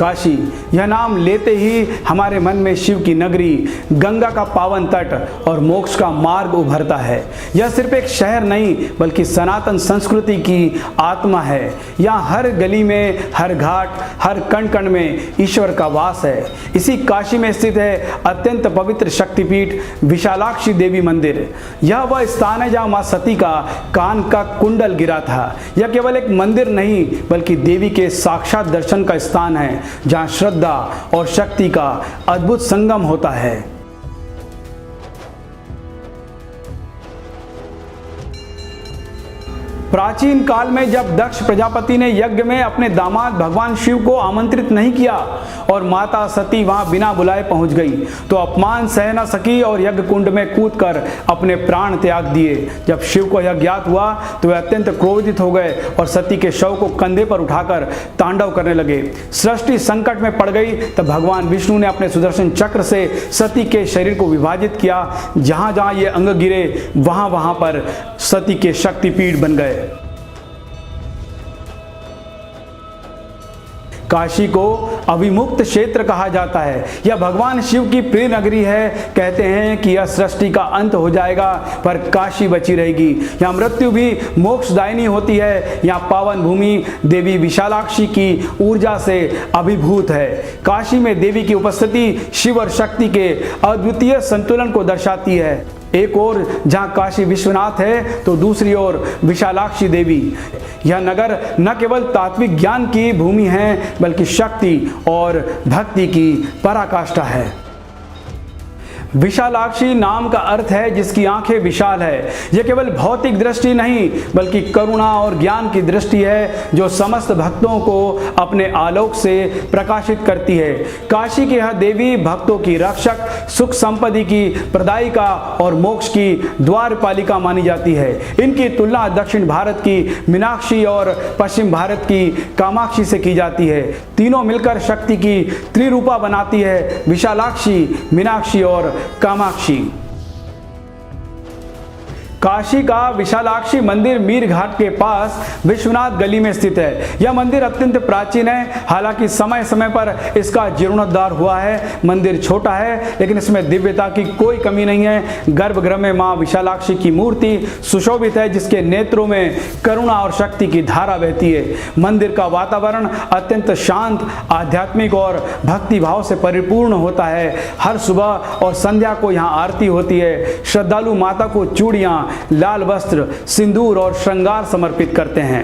काशी, यह नाम लेते ही हमारे मन में शिव की नगरी, गंगा का पावन तट और मोक्ष का मार्ग उभरता है। यह सिर्फ एक शहर नहीं बल्कि सनातन संस्कृति की आत्मा है। यहाँ हर गली में, हर घाट, हर कण कण में ईश्वर का वास है। इसी काशी में स्थित है अत्यंत पवित्र शक्तिपीठ विशालाक्षी देवी मंदिर। यह वह स्थान है जहाँ माँ सती का कान का कुंडल गिरा था। यह केवल एक मंदिर नहीं बल्कि देवी के साक्षात दर्शन का स्थान है, जहां श्रद्धा और शक्ति का अद्भुत संगम होता है। प्राचीन काल में जब दक्ष प्रजापति ने यज्ञ में अपने दामाद भगवान शिव को आमंत्रित नहीं किया और माता सती वहां बिना बुलाए पहुंच गई, तो अपमान सह न सकी और यज्ञ कुंड में कूदकर अपने प्राण त्याग दिए। जब शिव को यह ज्ञात हुआ तो वे अत्यंत क्रोधित हो गए और सती के शव को कंधे पर उठाकर तांडव करने लगे। सृष्टि संकट में पड़ गई। तब भगवान विष्णु ने अपने सुदर्शन चक्र से सती के शरीर को विभाजित किया। जहां जहां ये अंग गिरे वहां वहां पर सती के शक्तिपीठ बन गए। काशी को अविमुक्त क्षेत्र कहा जाता है। यह भगवान शिव की प्रिय नगरी है। कहते हैं कि यह सृष्टि का अंत हो जाएगा पर काशी बची रहेगी। यहाँ मृत्यु भी मोक्षदायिनी होती है। यहाँ पावन भूमि देवी विशालाक्षी की ऊर्जा से अभिभूत है। काशी में देवी की उपस्थिति शिव और शक्ति के अद्वितीय संतुलन को दर्शाती है। एक ओर जहां काशी विश्वनाथ है तो दूसरी ओर विशालाक्षी देवी। यह नगर न केवल तात्विक ज्ञान की भूमि है बल्कि शक्ति और भक्ति की पराकाष्ठा है। विशालाक्षी नाम का अर्थ है जिसकी आंखें विशाल है। यह केवल भौतिक दृष्टि नहीं बल्कि करुणा और ज्ञान की दृष्टि है जो समस्त भक्तों को अपने आलोक से प्रकाशित करती है। काशी की यह देवी भक्तों की रक्षक, सुख संपत्ति की प्रदायिका और मोक्ष की द्वारपालिका मानी जाती है। इनकी तुलना दक्षिण भारत की मीनाक्षी और पश्चिम भारत की कामाक्षी से की जाती है। तीनों मिलकर शक्ति की त्रिरूपा बनाती है, विशालाक्षी, मीनाक्षी और कामाक्षी। काशी का विशालाक्षी मंदिर मीर घाट के पास विश्वनाथ गली में स्थित है। यह मंदिर अत्यंत प्राचीन है। हालांकि समय समय पर इसका जीर्णोद्धार हुआ है। मंदिर छोटा है लेकिन इसमें दिव्यता की कोई कमी नहीं है। गर्भगृह में मां विशालाक्षी की मूर्ति सुशोभित है जिसके नेत्रों में करुणा और शक्ति की धारा बहती है। मंदिर का वातावरण अत्यंत शांत, आध्यात्मिक और भक्ति भाव से परिपूर्ण होता है। हर सुबह और संध्या को यहाँ आरती होती है। श्रद्धालु माता को चूड़ियाँ, लाल वस्त्र, सिंदूर और श्रृंगार समर्पित करते हैं।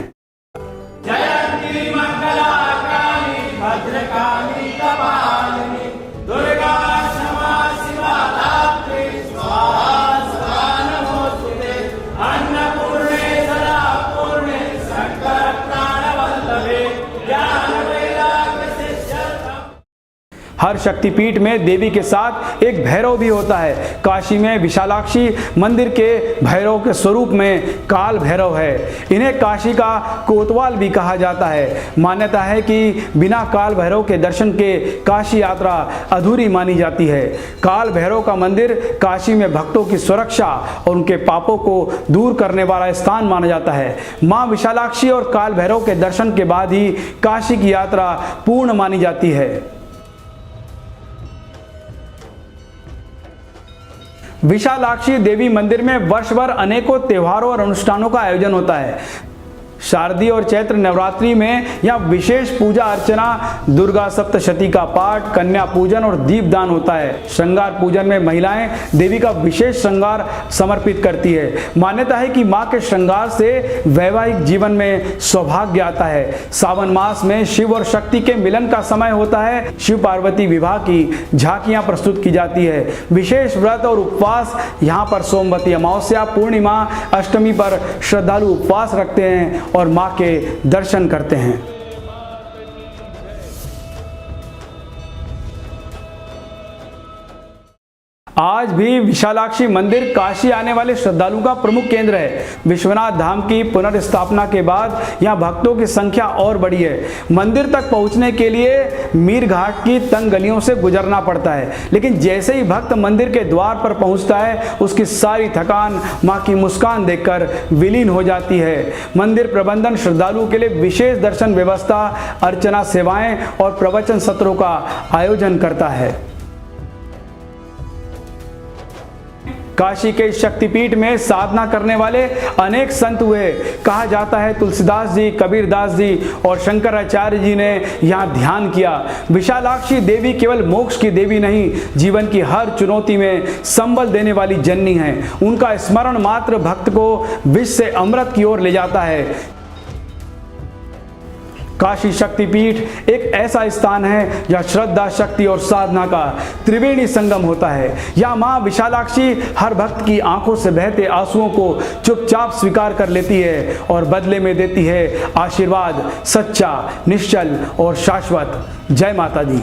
जयंती मंगला काली भद्रकाली कपालिनी दुर्गा क्षमा शिवा धात्री स्वाहा स्वाहा नमोस्तुते अन्नपूर्णे सदा पूर्णे शंकर प्राणवल्लभे ज्ञान वैराग्य सिद्ध्यर्थम। हर शक्तिपीठ में देवी के साथ एक भैरव भी होता है। काशी में विशालाक्षी मंदिर के भैरव के स्वरूप में काल भैरव है। इन्हें काशी का कोतवाल भी कहा जाता है। मान्यता है कि बिना काल भैरव के दर्शन के काशी यात्रा अधूरी मानी जाती है। काल भैरव का मंदिर काशी में भक्तों की सुरक्षा और उनके पापों को दूर करने वाला स्थान माना जाता है। मां विशालाक्षी और काल भैरव के दर्शन के बाद ही काशी की यात्रा पूर्ण मानी जाती है। विशालाक्षी देवी मंदिर में वर्ष भर अनेकों त्योहारों और अनुष्ठानों का आयोजन होता है। शारदीय और चैत्र नवरात्रि में यहाँ विशेष पूजा अर्चना, दुर्गा सप्तशती का पाठ, कन्या पूजन और दीपदान होता है। श्रृंगार पूजन में महिलाएं देवी का विशेष श्रृंगार समर्पित करती है। मान्यता है कि मां के श्रृंगार से वैवाहिक जीवन में सौभाग्य आता है। सावन मास में शिव और शक्ति के मिलन का समय होता है। शिव पार्वती विवाह की झांकियां प्रस्तुत की जाती है। विशेष व्रत और उपवास यहाँ पर सोमवती अमावस्या, पूर्णिमा, अष्टमी पर श्रद्धालु उपवास रखते हैं और मां के दर्शन करते हैं। आज भी विशालाक्षी मंदिर काशी आने वाले श्रद्धालुओं का प्रमुख केंद्र है। विश्वनाथ धाम की पुनर्स्थापना के बाद यहाँ भक्तों की संख्या और बढ़ी है। मंदिर तक पहुँचने के लिए मीर घाट की तंग गलियों से गुजरना पड़ता है, लेकिन जैसे ही भक्त मंदिर के द्वार पर पहुँचता है उसकी सारी थकान माँ की मुस्कान देखकर विलीन हो जाती है। मंदिर प्रबंधन श्रद्धालुओं के लिए विशेष दर्शन व्यवस्था, अर्चना सेवाएं और प्रवचन सत्रों का आयोजन करता है। काशी के शक्तिपीठ में साधना करने वाले अनेक संत हुए। कहा जाता है तुलसीदास जी, कबीरदास जी और शंकराचार्य जी ने यहाँ ध्यान किया। विशालाक्षी देवी केवल मोक्ष की देवी नहीं, जीवन की हर चुनौती में संबल देने वाली जननी है। उनका स्मरण मात्र भक्त को विष से अमृत की ओर ले जाता है। काशी शक्तिपीठ एक ऐसा स्थान है जहाँ श्रद्धा, शक्ति और साधना का त्रिवेणी संगम होता है। यहाँ माँ विशालाक्षी हर भक्त की आंखों से बहते आंसुओं को चुपचाप स्वीकार कर लेती है और बदले में देती है आशीर्वाद, सच्चा, निश्चल और शाश्वत। जय माता दी।